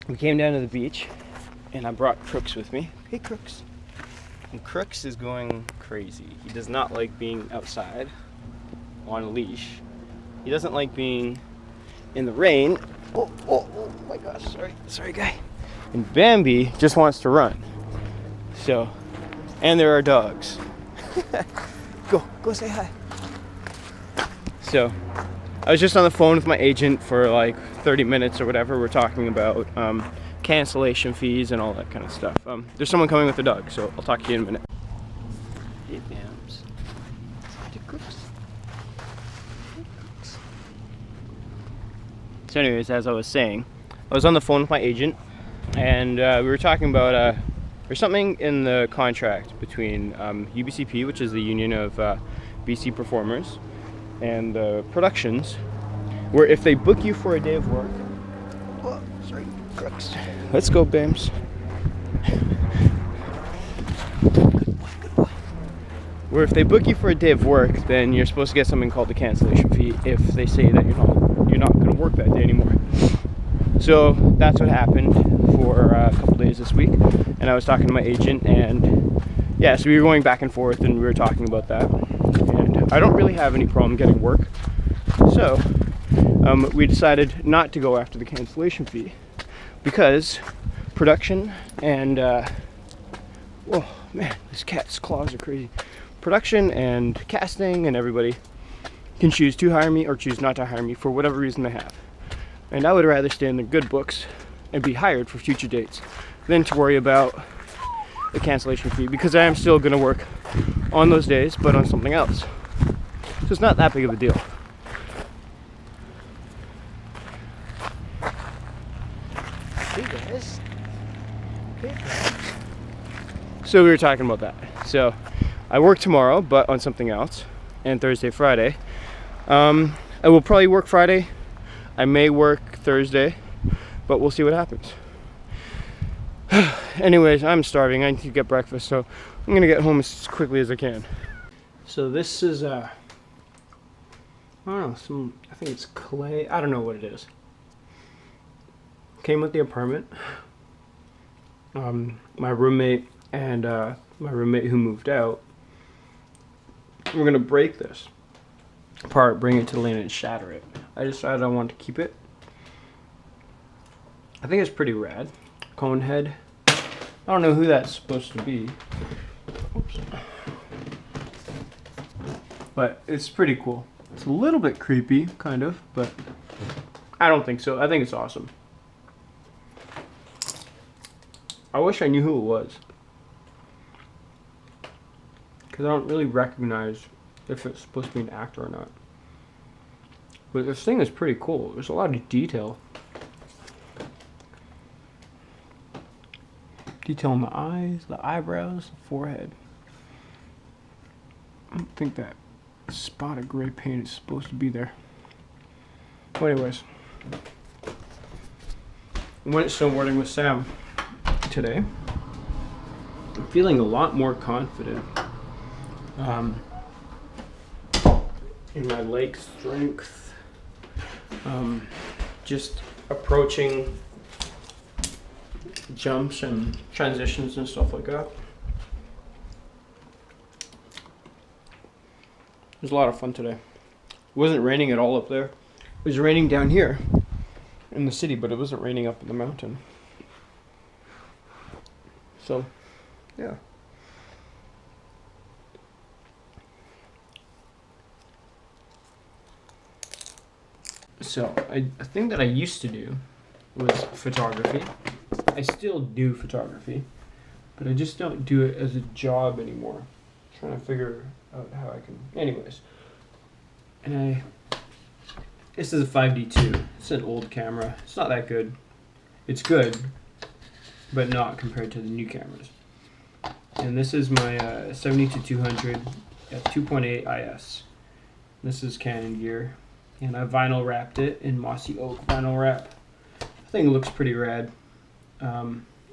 we came down to the beach, and I brought Crooks with me. Hey, Crooks. And Crooks is going crazy. He does not like being outside on a leash. He doesn't like being in the rain. Oh my gosh, sorry guy. And Bambi just wants to run. So, and there are dogs. Go say hi. So, I was just on the phone with my agent for like 30 minutes or whatever. We're talking about cancellation fees and all that kind of stuff. There's someone coming with a dog, so I'll talk to you in a minute. Hey, Bams. Hey, Crooks. So anyways, as I was saying, I was on the phone with my agent, and we were talking about there's something in the contract between UBCP, which is the Union of BC Performers, and the productions, where if they book you for a day of work, oh, sorry, Crooks. Let's go, Bams. Good boy. Where if they book you for a day of work, then you're supposed to get something called the cancellation fee if they say that you're not going to work that day anymore. So that's what happened for a couple days this week, and I was talking to my agent, and yeah, so we were going back and forth, and we were talking about that. And I don't really have any problem getting work, so we decided not to go after the cancellation fee because production and oh man, this cat's claws are crazy. Production and casting and everybody can choose to hire me or choose not to hire me for whatever reason they have. And I would rather stay in the good books and be hired for future dates than to worry about the cancellation fee, because I am still going to work on those days but on something else. So it's not that big of a deal. Hey guys. Hey guys. So we were talking about that. So I work tomorrow but on something else, and Thursday, Friday. I will probably work Friday. I may work Thursday, but we'll see what happens. Anyways, I'm starving. I need to get breakfast, so I'm gonna get home as quickly as I can. So this is I don't know, I think it's clay. I don't know what it is. Came with the apartment. My roommate and my roommate who moved out, we're gonna break this apart, bring it to the land, and shatter it. I decided I want to keep it. I think it's pretty rad. Cone head. I don't know who that's supposed to be. Oops. But it's pretty cool. It's a little bit creepy, kind of, but I don't think so. I think it's awesome. I wish I knew who it was, because I don't really recognize if it's supposed to be an actor or not. But this thing is pretty cool. There's a lot of detail. Detail in the eyes, the eyebrows, the forehead. I don't think that spot of gray paint is supposed to be there. Well, anyways, I went snowboarding with Sam today. I'm feeling a lot more confident in my leg strength. Just approaching jumps and transitions and stuff like that. It was a lot of fun today. It wasn't raining at all up there. It was raining down here in the city, but it wasn't raining up in the mountain. So, yeah. So, a thing that I used to do was photography. I still do photography, but I just don't do it as a job anymore. I'm trying to figure out how I can. Anyways, and this is a 5D2. It's an old camera. It's not that good. It's good, but not compared to the new cameras. And this is my 70-200 at 2.8 IS. This is Canon gear, and I vinyl wrapped it in mossy oak vinyl wrap. I think it looks pretty rad.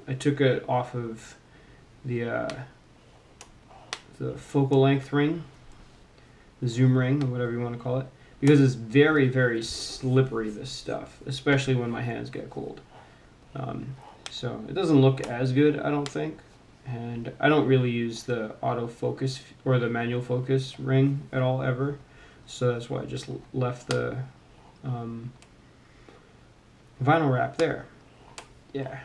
I took it off of the focal length ring, the zoom ring, or whatever you want to call it, because it's very, very slippery, this stuff, especially when my hands get cold. So it doesn't look as good, I don't think. And I don't really use the autofocus or the manual focus ring at all ever. So that's why I just left the vinyl wrap there. Yeah.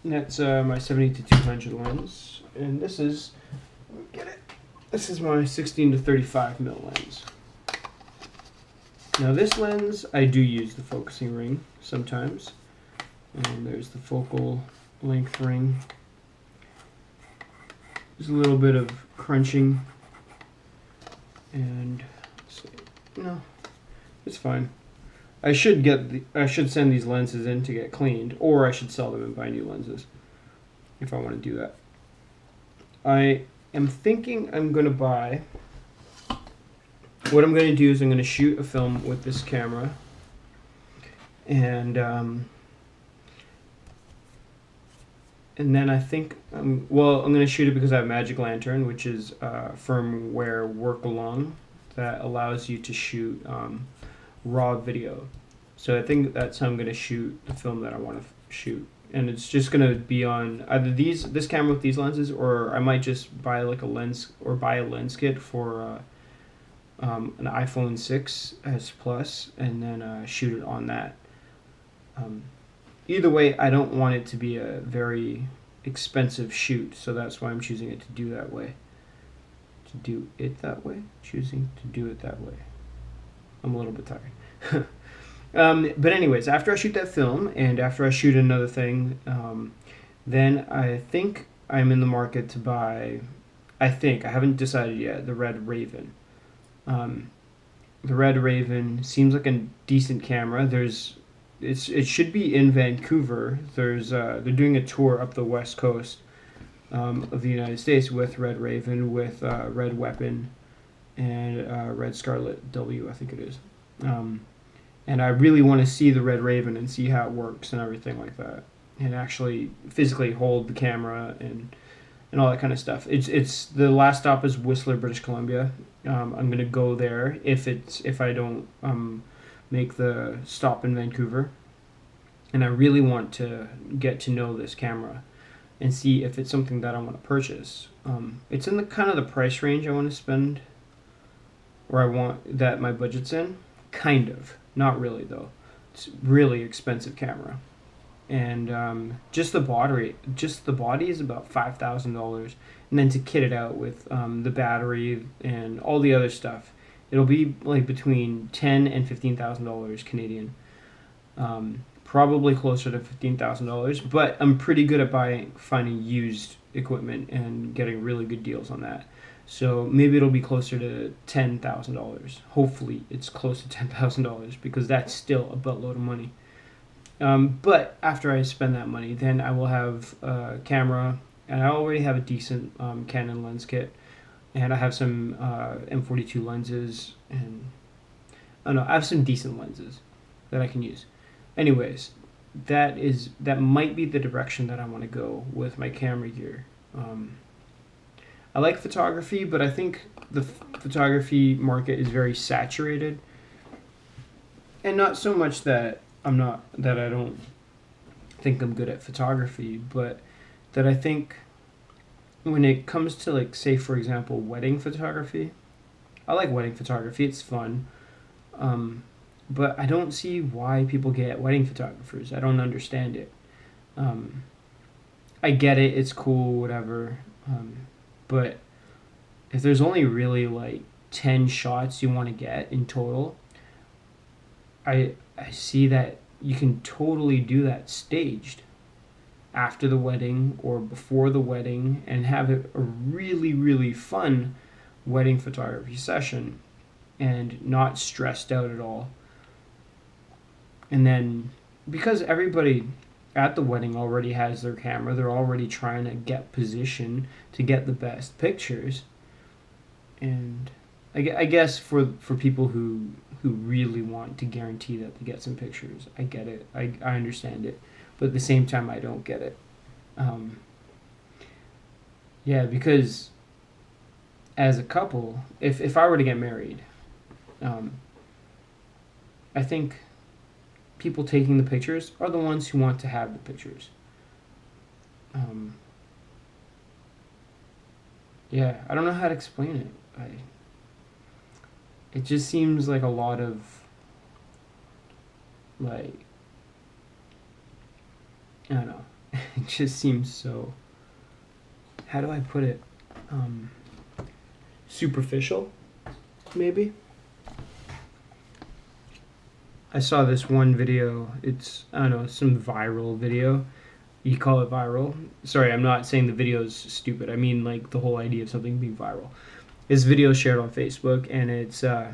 And that's my 70-200 lens. And this is, let me get it. This is my 16-35 mil lens. Now this lens, I do use the focusing ring sometimes. And there's the focal length ring. There's a little bit of crunching. And, no, it's fine. I should send these lenses in to get cleaned, or I should sell them and buy new lenses if I want to do that. I am thinking I'm going to buy, what I'm going to do is I'm going to shoot a film with this camera, and then I think, I'm going to shoot it because I have Magic Lantern, which is firmware work along that allows you to shoot raw video. So I think that's how I'm going to shoot the film that I want to shoot, and it's just going to be on either this camera with these lenses, or I might just buy like a lens, or buy a lens kit for an iPhone 6s Plus, and then shoot it on that. Either way, I don't want it to be a very expensive shoot, so that's why I'm choosing it to do that way. Choosing to do it that way. I'm a little bit tired. But anyways, after I shoot that film, and after I shoot another thing, then I think I'm in the market to buy, I haven't decided yet, the Red Raven. The Red Raven seems like a decent camera. It should be in Vancouver. They're doing a tour up the west coast of the United States with Red Raven, with Red Weapon, and Red Scarlet W, I think it is. And I really want to see the Red Raven and see how it works and everything like that, and actually physically hold the camera and all that kind of stuff. It's the last stop is Whistler, British Columbia. I'm gonna go there if I don't make the stop in Vancouver, and I really want to get to know this camera and see if it's something that I want to purchase. It's in the kind of the price range I want to spend, or I want that my budget's in. Kind of, not really though. It's really expensive camera, and just the body is about $5,000, and then to kit it out with the battery and all the other stuff, it'll be like between $10,000 and $15,000 Canadian. Probably closer to $15,000, but I'm pretty good at finding used equipment and getting really good deals on that. So maybe it'll be closer to $10,000. Hopefully it's close to $10,000, because that's still a buttload of money. But after I spend that money, then I will have a camera, and I already have a decent Canon lens kit, and I have some M42 lenses, and I have some decent lenses that I can use. Anyways, that might be the direction that I want to go with my camera gear. I like photography, but I think the photography market is very saturated, and not so much that I don't think I'm good at photography, but that I think when it comes to, like, say for example, wedding photography, I like wedding photography, it's fun, but I don't see why people get wedding photographers. I don't understand it. I get it, it's cool, whatever, but if there's only really like 10 shots you want to get in total, I see that you can totally do that staged after the wedding or before the wedding, and have a really, really fun wedding photography session and not stressed out at all. And then, because everybody at the wedding already has their camera, they're already trying to get position to get the best pictures. And I guess for people who really want to guarantee that they get some pictures, I get it. I understand it. But at the same time, I don't get it. Yeah, because as a couple, if I were to get married, I think people taking the pictures are the ones who want to have the pictures. Yeah, I don't know how to explain it. It just seems like a lot of, like, I don't know. It just seems so, how do I put it? Superficial, maybe? I saw this one video. It's, I don't know, some viral video. You call it viral. Sorry, I'm not saying the video's stupid. I mean, like, the whole idea of something being viral. This video shared on Facebook, and it's the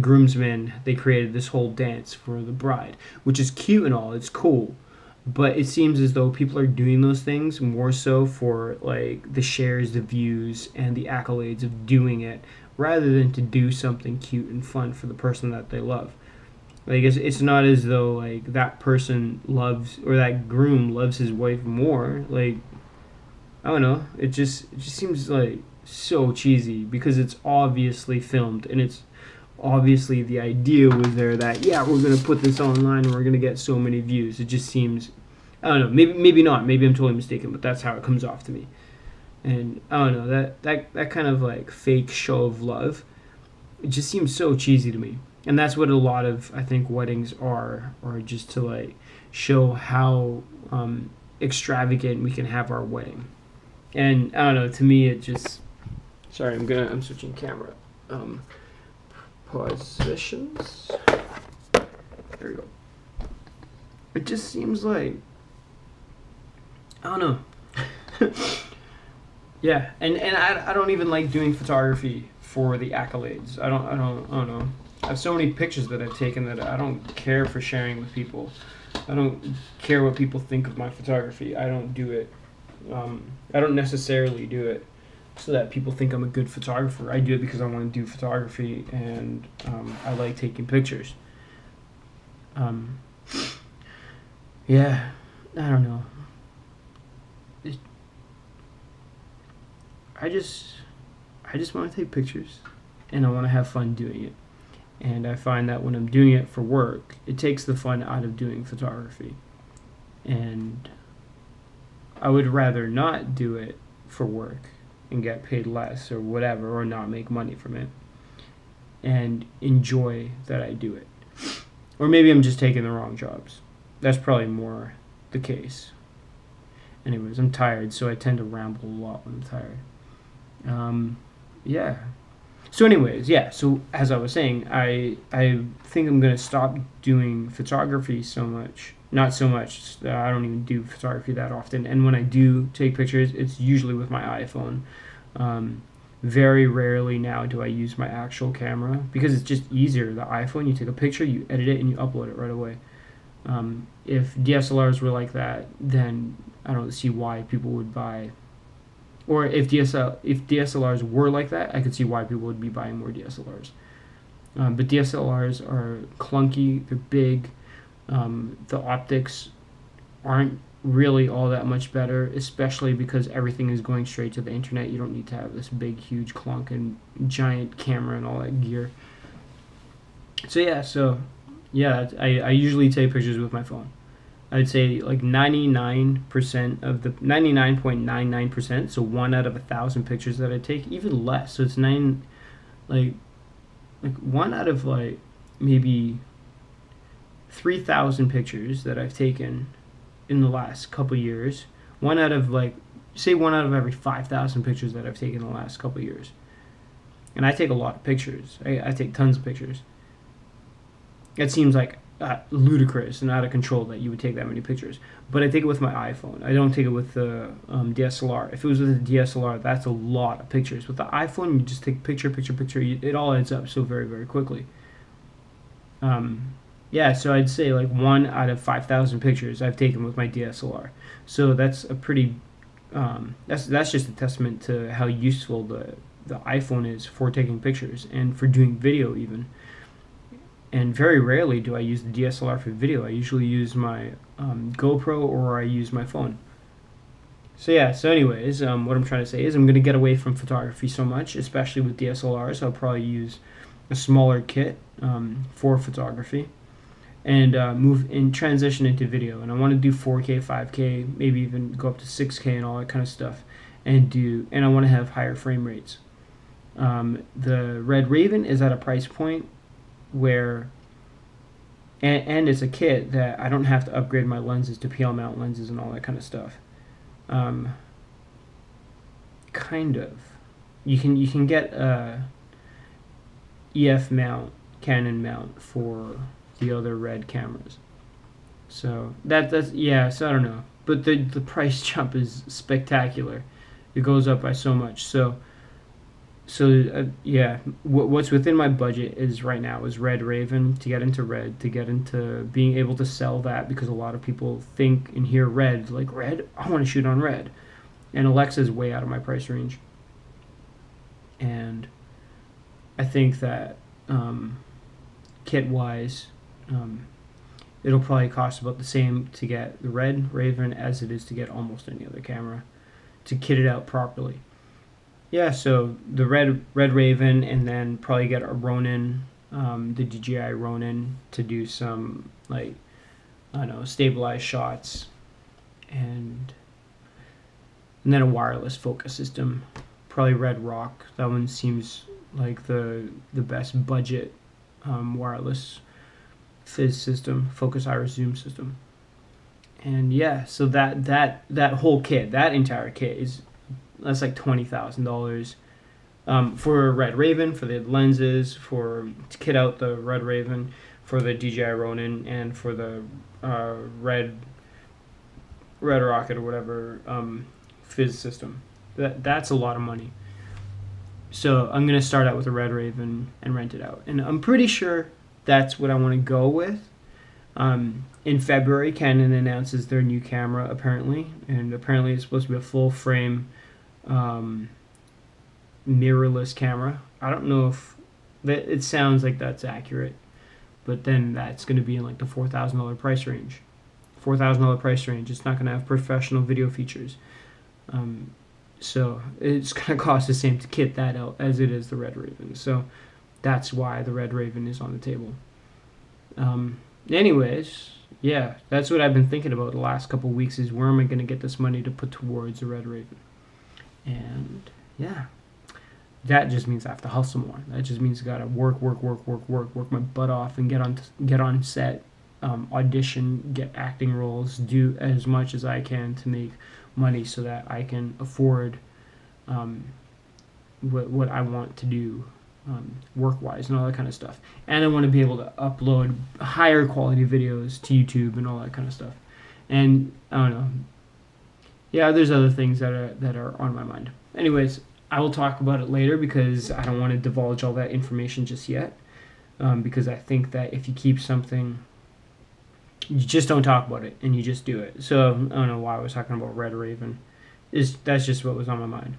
groomsmen. They created this whole dance for the bride, which is cute and all. It's cool, but it seems as though people are doing those things more so for, like, the shares, the views, and the accolades of doing it, rather than to do something cute and fun for the person that they love. Like, it's not as though, like, that person loves, or that groom loves his wife more. Like, I don't know. It just seems like so cheesy, because it's obviously filmed, and it's obviously the idea was there that, yeah, we're gonna put this online and we're gonna get so many views. It just seems, I don't know. Maybe not. Maybe I'm totally mistaken, but that's how it comes off to me. And I don't know, that kind of, like, fake show of love, it just seems so cheesy to me. And that's what a lot of, I think, weddings are, or just to, like, show how extravagant we can have our wedding. And I don't know, to me it just, sorry, I'm switching camera positions. There we go. It just seems like, I don't know. Yeah, and I don't even like doing photography for the accolades. I don't know. I have so many pictures that I've taken that I don't care for sharing with people. I don't care what people think of my photography. I don't do it. I don't necessarily do it so that people think I'm a good photographer. I do it because I want to do photography, and I like taking pictures. Yeah, I don't know. I just want to take pictures, and I want to have fun doing it. And I find that when I'm doing it for work, it takes the fun out of doing photography. And I would rather not do it for work and get paid less or whatever, or not make money from it, and enjoy that I do it. Or maybe I'm just taking the wrong jobs. That's probably more the case. Anyways, I'm tired, so I tend to ramble a lot when I'm tired. Yeah. So anyways, yeah, so as I was saying, I think I'm going to stop doing photography so much. Not so much. I don't even do photography that often. And when I do take pictures, it's usually with my iPhone. Very rarely now do I use my actual camera, because it's just easier. The iPhone, you take a picture, you edit it, and you upload it right away. If DSLRs were like that, then I don't see why people would buy. Or if DSLRs were like that, I could see why people would be buying more DSLRs. But DSLRs are clunky, they're big, the optics aren't really all that much better, especially because everything is going straight to the internet. You don't need to have this big, huge clunk and giant camera and all that gear. So yeah, I usually take pictures with my phone. I'd say like 99% of the 99.99%, so 1 out of 1,000 pictures that I take, even less. So it's 1 out of like maybe 3,000 pictures that I've taken in the last couple years. 1 out of like, say 1 out of every 5,000 pictures that I've taken in the last couple years. And I take a lot of pictures. I take tons of pictures. It seems like ludicrous and out of control that you would take that many pictures, but I take it with my iPhone. I don't take it with the DSLR. If it was with a DSLR, that's a lot of pictures. With the iPhone, you just take picture. It all adds up so very, very quickly. Yeah, so I'd say like 1 out of 5,000 pictures I've taken with my DSLR. So that's a pretty that's just a testament to how useful the iPhone is for taking pictures and for doing video even. And very rarely do I use the DSLR for video. I usually use my GoPro, or I use my phone. So yeah, so anyways, what I'm trying to say is I'm going to get away from photography so much, especially with DSLRs. I'll probably use a smaller kit for photography. and move and transition into video. And I want to do 4K, 5K, maybe even go up to 6K and all that kind of stuff. And I want to have higher frame rates. The Red Raven is at a price point where, and it's a kit that I don't have to upgrade my lenses to PL mount lenses and all that kind of stuff. Kind of. You can get a EF mount, Canon mount for the other Red cameras. So that's yeah. So I don't know, but the price jump is spectacular. It goes up by so much. So yeah, what's within my budget is right now is Red Raven, to get into Red, to get into being able to sell that, because a lot of people think and hear Red, like, Red, I want to shoot on Red. And Alexa is way out of my price range. And I think that kit-wise, it'll probably cost about the same to get the Red Raven as it is to get almost any other camera, to kit it out properly. Yeah, so the Red Raven, and then probably get a Ronin, the DJI Ronin, to do some, like, I don't know, stabilized shots, and then a wireless focus system. Probably Red Rock. That one seems like the best budget wireless fizz system, focus iris zoom system. And yeah, so that whole kit, that entire kit that's like $20,000 for a Red Raven, for the lenses, to kit out the Red Raven, for the DJI Ronin, and for the Red Rocket or whatever fizz system. That's a lot of money. So I'm gonna start out with a Red Raven and rent it out, and I'm pretty sure that's what I want to go with. In February, Canon announces their new camera, apparently, and apparently it's supposed to be a full frame mirrorless camera. I don't know if it sounds like that's accurate, but then that's going to be in like the $4,000 price range. $4,000 price range. It's not going to have professional video features. So it's going to cost the same to kit that out as it is the Red Raven. So that's why the Red Raven is on the table. Anyways, yeah, that's what I've been thinking about the last couple weeks, is where am I going to get this money to put towards the Red Raven? And yeah, that just means I have to hustle more. That just means I gotta work my butt off and get on set, audition, get acting roles, do as much as I can to make money so that I can afford what I want to do work-wise and all that kind of stuff. And I want to be able to upload higher quality videos to YouTube and all that kind of stuff. And I don't know. Yeah, there's other things that are on my mind. Anyways, I will talk about it later, because I don't want to divulge all that information just yet. Because I think that if you keep something, you just don't talk about it, and you just do it. So I don't know why I was talking about Red Raven. That's just what was on my mind.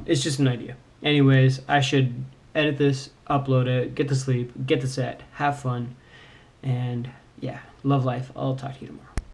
It's just an idea. Anyways, I should edit this, upload it, get to sleep, get to set, have fun, and yeah, love life. I'll talk to you tomorrow.